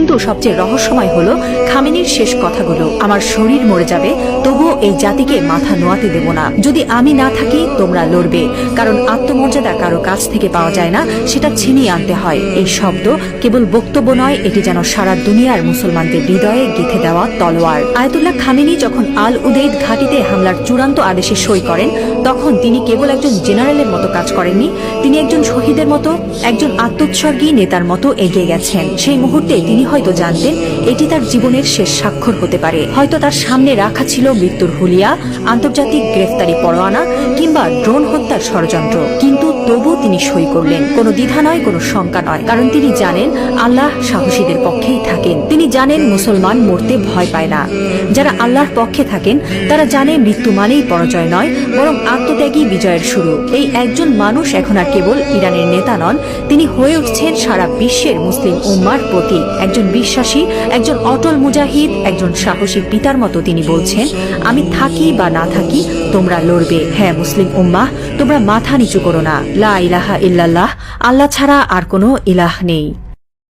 কিন্তু সবচেয়ে রহস্যময় হলো খামেনির শেষ কথাগুলো। আমার শরীর মরে যাবে, তবুও এই জাতিকে মাথা নোয়াতে দেব না। যদি আমি না থাকি তোমরা লড়বে, কারণ আত্মমর্যাদা কারো কাছ থেকে পাওয়া যায় না, সেটা ছিনিয়ে আনতে হয়। এই শব্দ কেবল বক্তব্য নয়, এটি যেন সারা দুনিয়ার মুসলমানদের হৃদয়ে গেঁথে দেওয়া তলোয়ার। আয়াতুল্লাহ খামেনি যখন আল উদেইদ ঘাঁটিতে হামলার চূড়ান্ত আদেশে সই করেন, তখন তিনি কেবল একজন জেনারেলের মতো কাজ করেননি, তিনি একজন শহীদের মতো, একজন আত্মোৎসর্গী নেতার মতো এগিয়ে গেছেন। সেই মুহূর্তে তিনি হয়তো জানতেন এটি তার জীবনের শেষ স্বাক্ষর হতে পারে। হয়তো তার সামনে রাখা ছিল মৃত্যুর হুলিয়া, আন্তর্জাতিক গ্রেফতারি পরোয়ানা কিংবা ড্রোন হত্যার ষড়যন্ত্র, কিন্তু তবু তিনি সই করলেন। কোনো দ্বিধা নয়, কোনো শঙ্কা নয়, কারণ তিনি জানেন আল্লাহ সাহসীদের পক্ষেই থাকেন। তিনি জানেন মুসলমান মরতে ভয় পায় না। যারা আল্লাহর পক্ষে থাকেন তারা জানে মৃত্যু মানেই পরাজয় নয়, বরং আত্মত্যাগী বিজয়ের শুরু। এই একজন মানুষ এখন আর কেবল ইরানের নেতা নন, তিনি হয়ে উঠছেন সারা বিশ্বের মুসলিম উম্মার প্রতীক। একজন বিশ্বাসী, একজন অটল মুজাহিদ, একজন সাহসী পিতার মতো তিনি বলছেন, আমি থাকি বা না থাকি তোমরা লড়বে। হ্যাঁ মুসলিম উম্মাহ, তোমরা মাথা নিচু করো না। লা ইলাহা ইল্লাল্লাহ, আল্লাহ ছাড়া আর কোনো ইলাহ নেই।